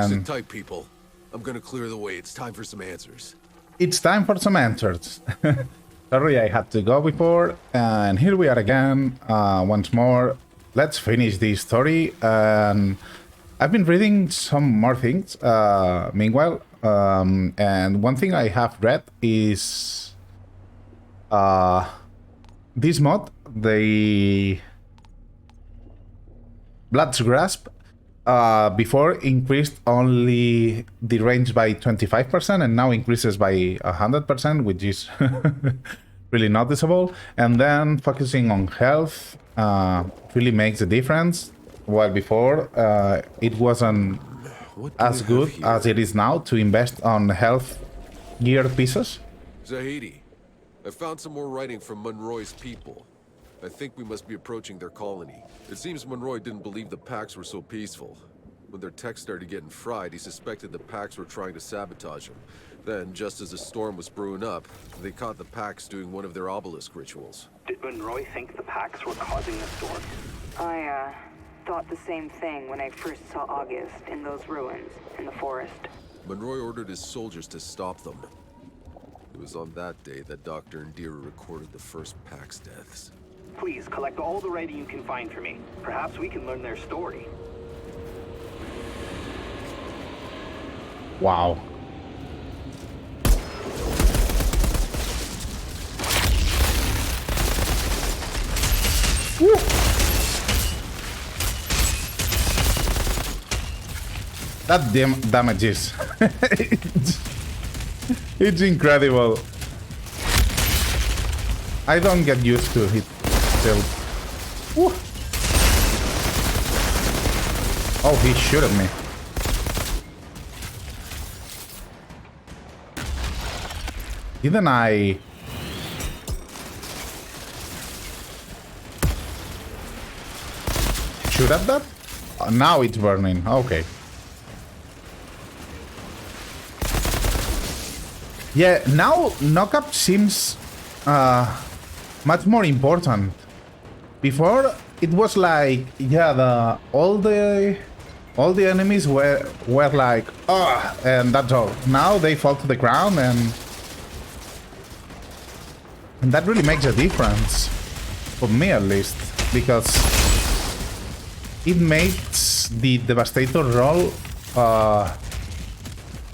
Sit and tight, people. I'm gonna clear the way. It's time for some answers. it's time for some answers. Sorry, I had to go before, and here we are again, once more. Let's finish this story, and I've been reading some more things, meanwhile, and one thing I have read is this mod, the Blood's Grasp, before increased only the range by 25% and now increases by 100%, which is really noticeable. And then focusing on health really makes a difference. While before it wasn't as good as it is now to invest on health gear pieces. Zahidi, I found some more writing from Monroy's people. I think we must be approaching their colony. It seems Monroy didn't believe the Pax were so peaceful. When their tech started getting fried, he suspected the Pax were trying to sabotage him. Then, just as a storm was brewing up, they caught the Pax doing one of their obelisk rituals. Did Monroy think the Pax were causing the storm? I, thought the same thing when I first saw August in those ruins in the forest. Monroy ordered his soldiers to stop them. It was on that day that Dr. Indira recorded the first Pax deaths. Please, collect all the writing you can find for me. Perhaps we can learn their story. Wow. Woo. That damage is it's incredible. I don't get used to it still. Woo. Oh, he shot at me. Didn't I? Shoot at that? Now it's burning. Okay. Yeah, now knockup seems much more important. Before it was like, yeah, all the enemies were like, oh, and that's all. Now they fall to the ground, and that really makes a difference, for me at least, because it makes the Devastator role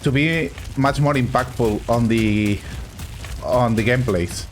to be much more impactful on the gameplays.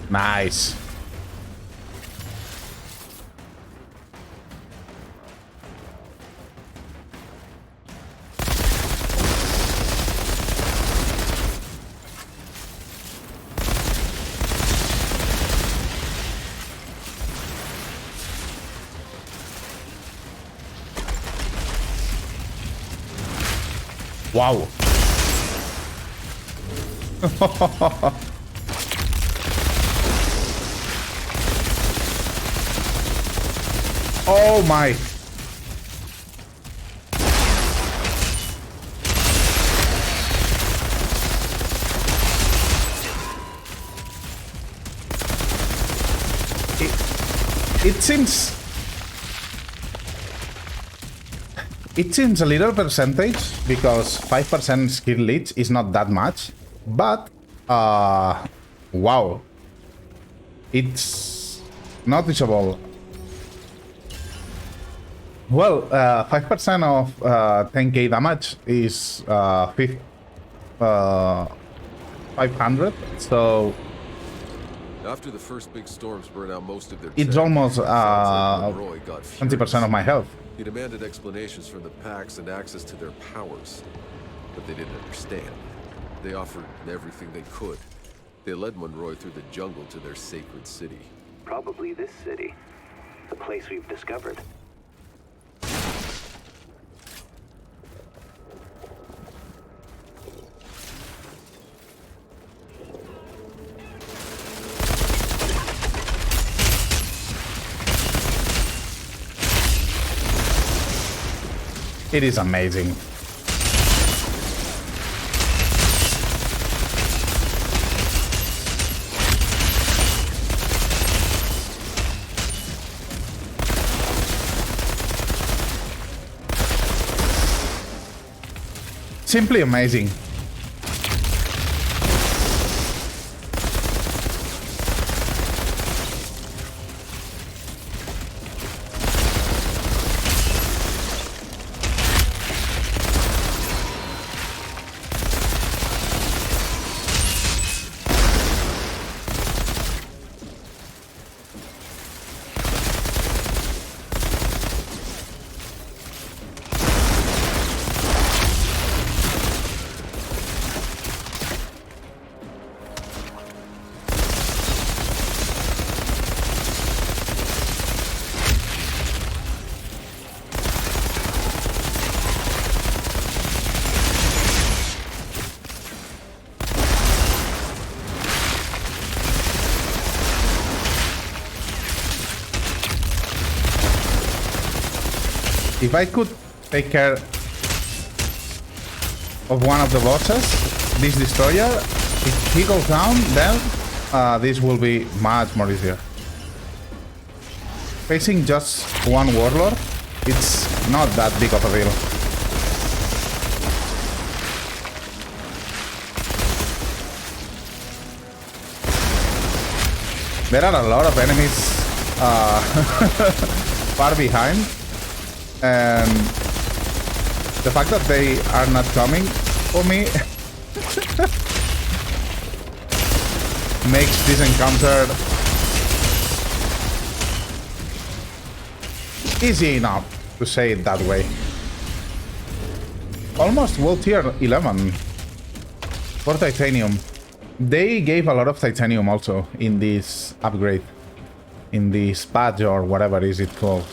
Nice. Wow. Oh my. It seems a little percentage, because 5% skill leech is not that much, but wow, it's noticeable. Well, 5% of 10k damage is 500, so After the first big storms burned out most of their it's tech, almost it sounds like Monroy got 20% of my health. He demanded explanations from the packs and access to their powers, but they didn't understand. They offered everything they could. They led Monroy through the jungle to their sacred city. Probably this city. The place we've discovered. It is amazing. Simply amazing. If I could take care of one of the bosses, this destroyer, if he goes down, then this will be much more easier. Facing just one warlord, it's not that big of a deal. There are a lot of enemies far behind. And the fact that they are not coming for me makes this encounter easy enough, to say it that way. Almost world tier 11 for titanium. They gave a lot of titanium also in this upgrade, in this patch or whatever is it called.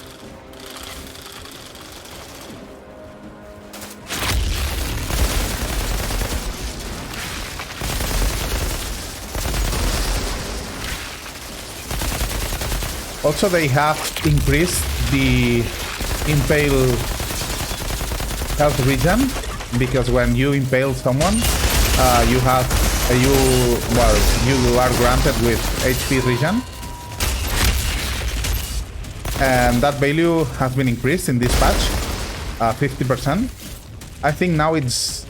Also, they have increased the impale health regen, because when you impale someone, you are granted with HP regen, and that value has been increased in this patch, 50%. I think now it's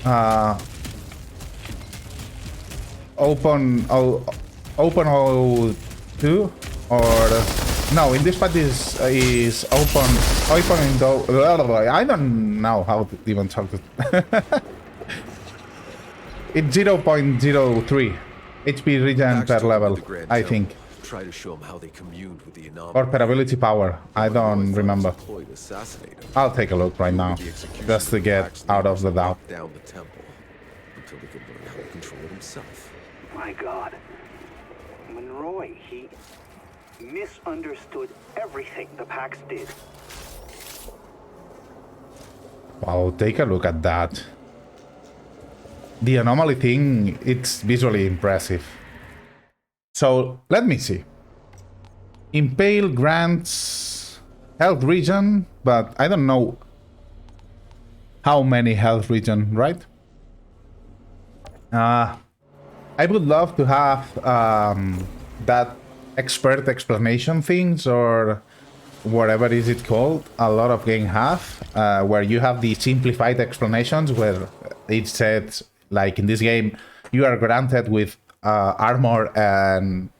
open 02 or. No, in this patch is open I don't know how to even talk to it's 0.03 HP regen per level, I think. Try to show them how they communed with the anomaly. Or per ability power, I don't remember. I'll take a look right now, just to get out of the doubt. Down the temple until he could learn how to control it himself. My God. Monroy, he misunderstood everything the Pax did. Wow, take a look at that. The anomaly thing, it's visually impressive. So, let me see. Impale grants health regen, but I don't know how many health regen, right? I would love to have that expert explanation things, or whatever is it called, a lot of games have, where you have the simplified explanations where it says, like in this game, you are granted with armor and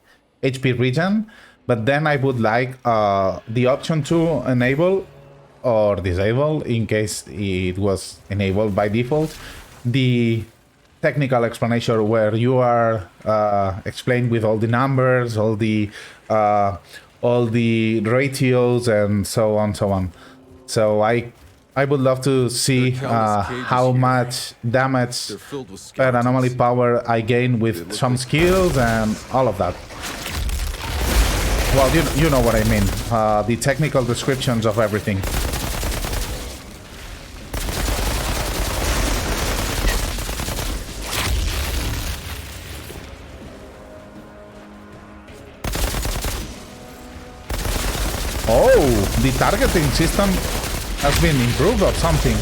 HP regen, but then I would like the option to enable or disable in case it was enabled by default. The technical explanation where you are explained with all the numbers, all the ratios, and so on, so on. So I would love to see how much damage They're filled with and anomaly skeletons. power I gain with some skills and all of that. Well, you know what I mean. The technical descriptions of everything. Oh, the targeting system has been improved or something.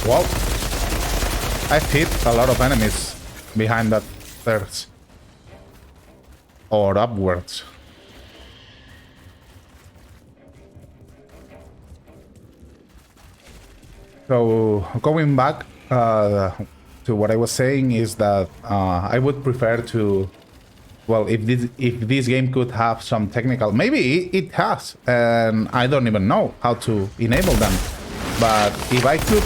Well, I've hit a lot of enemies behind that stairs. Or upwards. So, going back to what I was saying is that I would prefer to... Well, if this game could have some technical... Maybe it has, and I don't even know how to enable them. But if I could...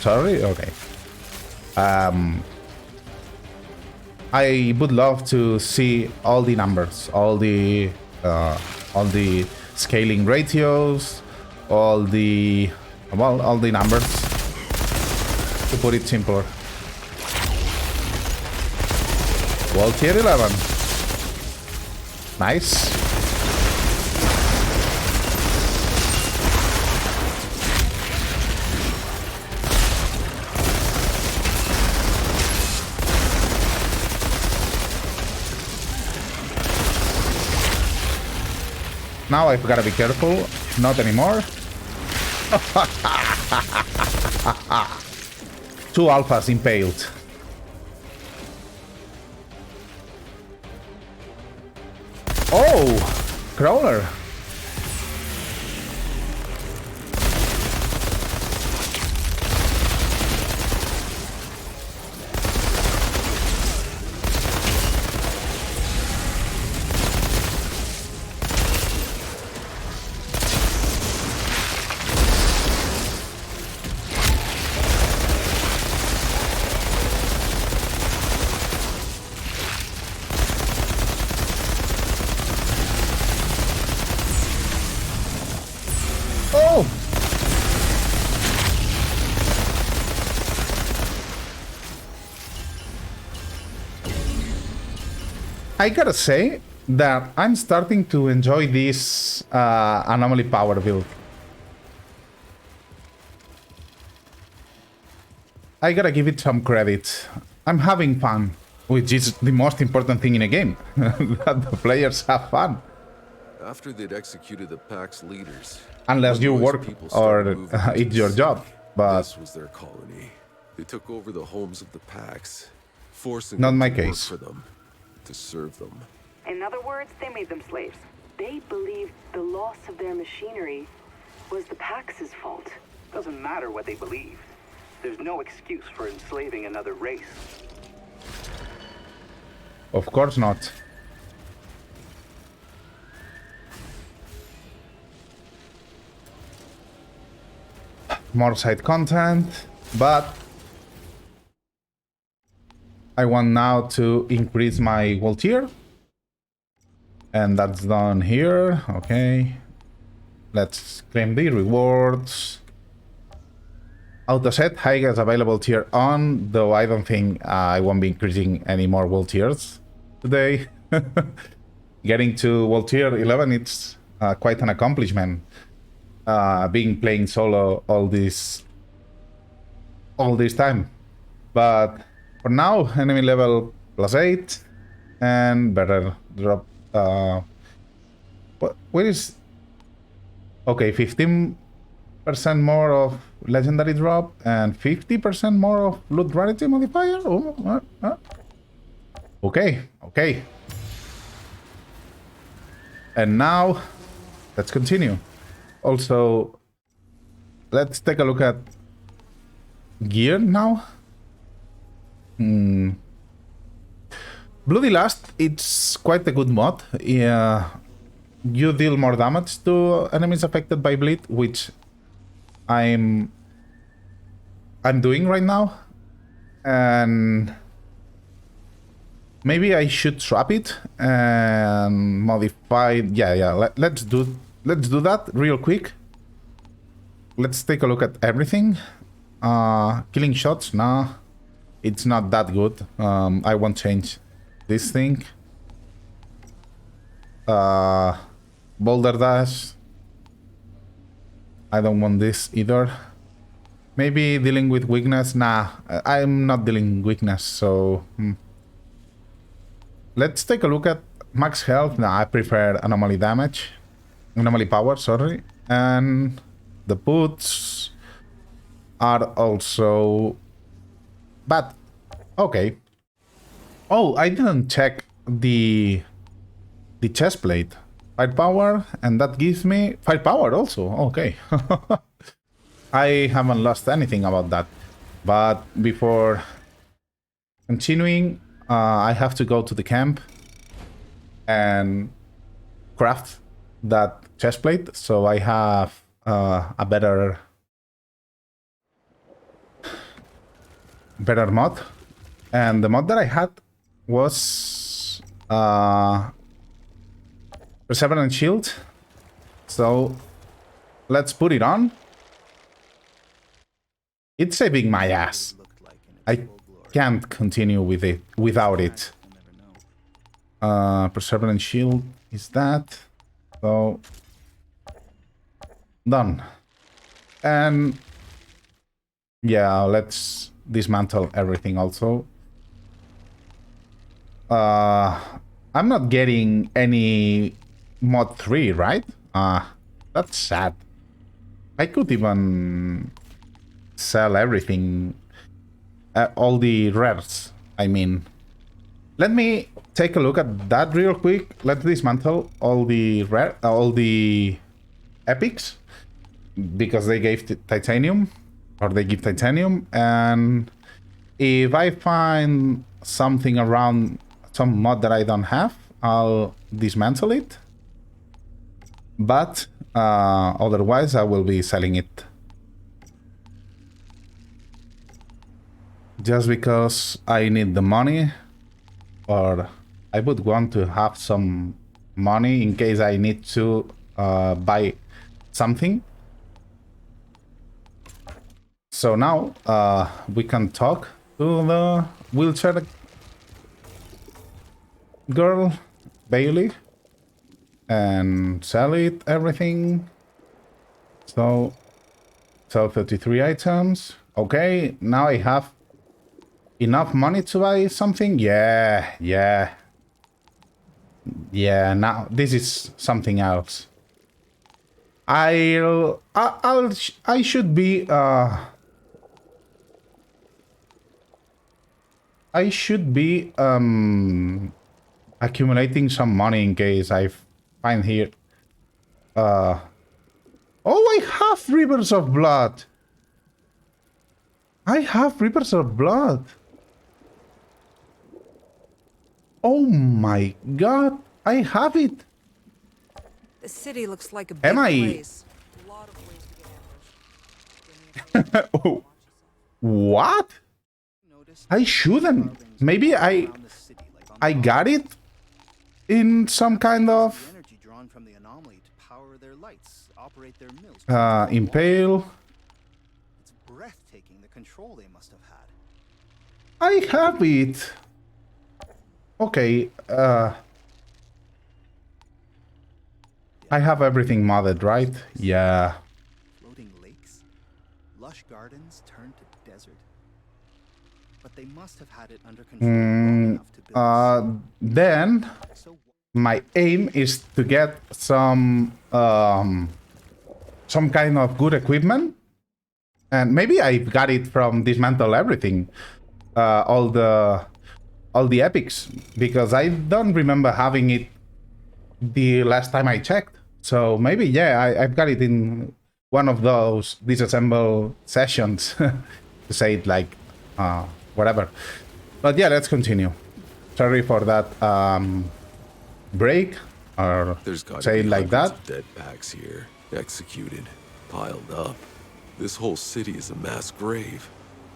sorry? Okay. I would love to see all the numbers, all the scaling ratios, all the numbers, to put it simpler. Well, tier 11. Nice. Now I've got to be careful. Not anymore. 2 alphas impaled. Oh! Crawler. Oh! I gotta say that I'm starting to enjoy this anomaly power build. I gotta give it some credit. I'm having fun, which is the most important thing in a game, that the players have fun. After they'd executed the pack's leaders, Unless you Monroy's work people or started moving into it's the your city. job, but This was their colony. They took over the homes of the packs, forcing Not them my to work case. for them, to serve them. In other words, they made them slaves. They believed the loss of their machinery was the Pax's fault. Doesn't matter what they believed. There's no excuse for enslaving another race. of course not. More side content, but I want now to increase my world tier. And that's done here. Okay. Let's claim the rewards. Auto set highest available tier on, though I don't think I won't be increasing any more world tiers today. Getting to world tier 11, it's quite an accomplishment. Being playing solo all this time. But for now, enemy level +8 and better drop. Where is... Okay, 15% more of legendary drop and 50% more of loot rarity modifier. Okay, okay. And now, let's continue. Also, let's take a look at gear now. Bloody Lust, it's quite a good mod. Yeah, you deal more damage to enemies affected by bleed, which I'm doing right now. And maybe I should swap it and modify. Yeah. Let's do that real quick. Let's take a look at everything. Killing shots, nah, it's not that good. I won't change this thing. Boulder dash. I don't want this either. Maybe dealing with weakness. Nah, I'm not dealing weakness, so let's take a look at max health. Nah, I prefer anomaly damage. Anomaly power, sorry. And the boots are also bad. Okay. Oh, I didn't check the chest plate. Firepower, and that gives me firepower also. Okay. I haven't lost anything about that. But before continuing, I have to go to the camp and craft that chest plate, so I have a better mod. And the mod that I had was Perseverance Shield. So let's put it on. It's saving my ass. I can't continue with it without it. Perseverance Shield is that. So done. And yeah, let's dismantle everything also. I'm not getting any mod 3, right? That's sad. I could even sell everything, all the rares, I mean. Let me take a look at that real quick. Let's dismantle all the epics, because they gave titanium, or they give titanium. And if I find something around some mod that I don't have, I'll dismantle it. But otherwise, I will be selling it. Just because I need the money, or I would want to have some money in case I need to buy something. So now we can talk to the wheelchair girl, Bailey, and sell it, everything. So 33 items. Okay, now I have enough money to buy something. Yeah, now this is something else. I should be accumulating some money in case I find here. Oh, I have Rivers of Blood. I have Rivers of Blood. Oh my god, I have it. The city looks like a big Am I- place. A lot of ways to get ambushed. Oh, what? I shouldn't. Maybe I got it in some kind of Energy drawn from the anomaly to power their lights, operate their mills. impale. It's breathtaking the control they must have had. I have it. Okay, I have everything modded, right? Yeah. Floating lakes, lush gardens turned to desert. But they must have had it under control long enough to build. Then So my aim is to get some kind of good equipment, and maybe I got it from Dismantle Everything. All the all the epics, because I don't remember having it the last time I checked. So maybe, yeah, I've got it in one of those disassemble sessions, to say it like whatever. But yeah, let's continue. Sorry for that break, or There's got to say be it like hundreds that. of dead packs here, executed, piled up. This whole city is a mass grave.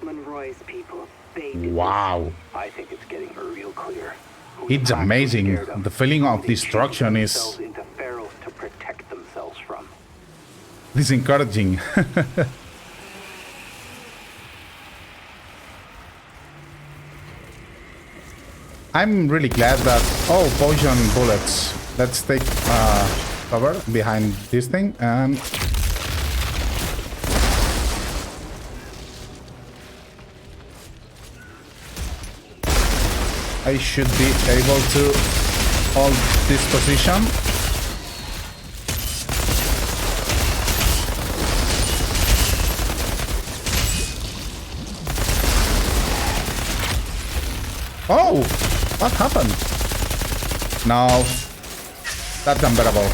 Monroy's people, they did Wow, I think it's getting real clear. Who it's the Pact was amazing. scared of, The feeling who of they changed destruction is themselves into ferals to protect themselves from. encouraging. I'm really glad that... Oh, poison bullets. Let's take cover behind this thing and... I should be able to hold this position. Oh! What happened? No. That's unbearable.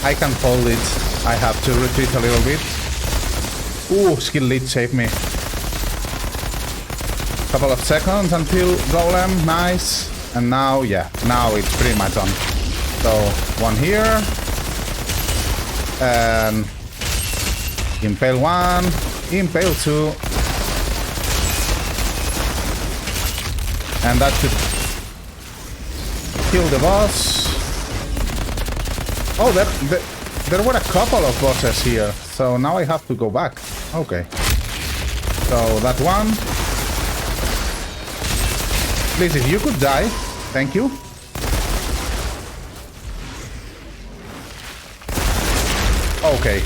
I can hold it. I have to retreat a little bit. Ooh, skill lead saved me. Couple of seconds until golem. Nice. And now, yeah, now it's pretty much done. So, one here. And impale one, impale two. And that should kill the boss. Oh, there were a couple of bosses here. So now I have to go back. Okay. So that one. Please, if you could die. Thank you. Okay.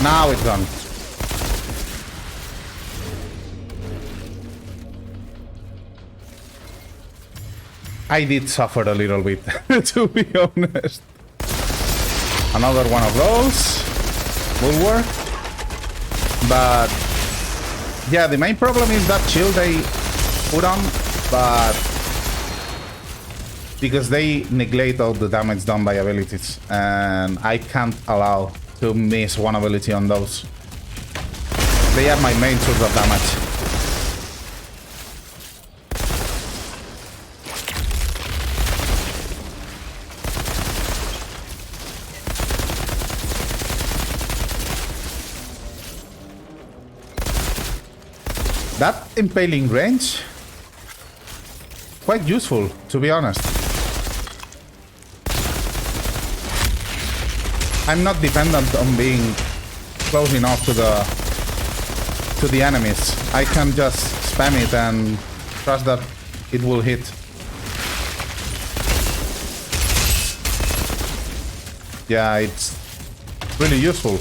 Now it's done. I did suffer a little bit, to be honest. Another one of those will work. But yeah, the main problem is that shield they put on, but because they neglect all the damage done by abilities, and I can't allow to miss one ability on those. They are my main source of damage. That impaling range, quite useful, to be honest. I'm not dependent on being close enough to the enemies. I can just spam it and trust that it will hit. Yeah, it's really useful.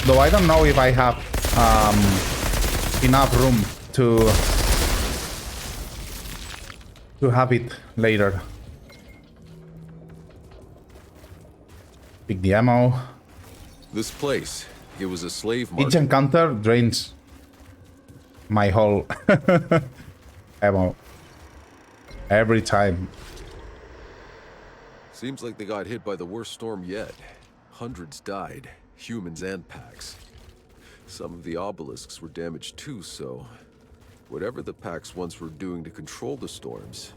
Though I don't know if I have enough room to have it later. Pick the ammo. This place, it was a slave Each market. encounter drains my whole ammo every time. Seems like they got hit by the worst storm yet. Hundreds died, humans and packs. Some of the obelisks were damaged too, so whatever the packs once were doing to control the storms,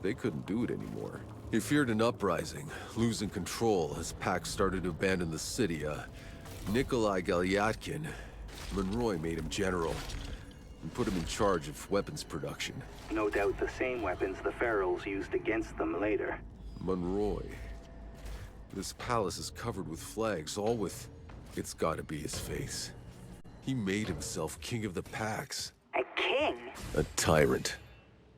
they couldn't do it anymore. He feared an uprising, losing control as packs started to abandon the city. Nikolai Galyatkin, Monroy made him general and put him in charge of weapons production. No doubt the same weapons the ferals used against them later. Monroy. This palace is covered with flags, all with... It's gotta be his face. He made himself king of the packs. A king? A tyrant.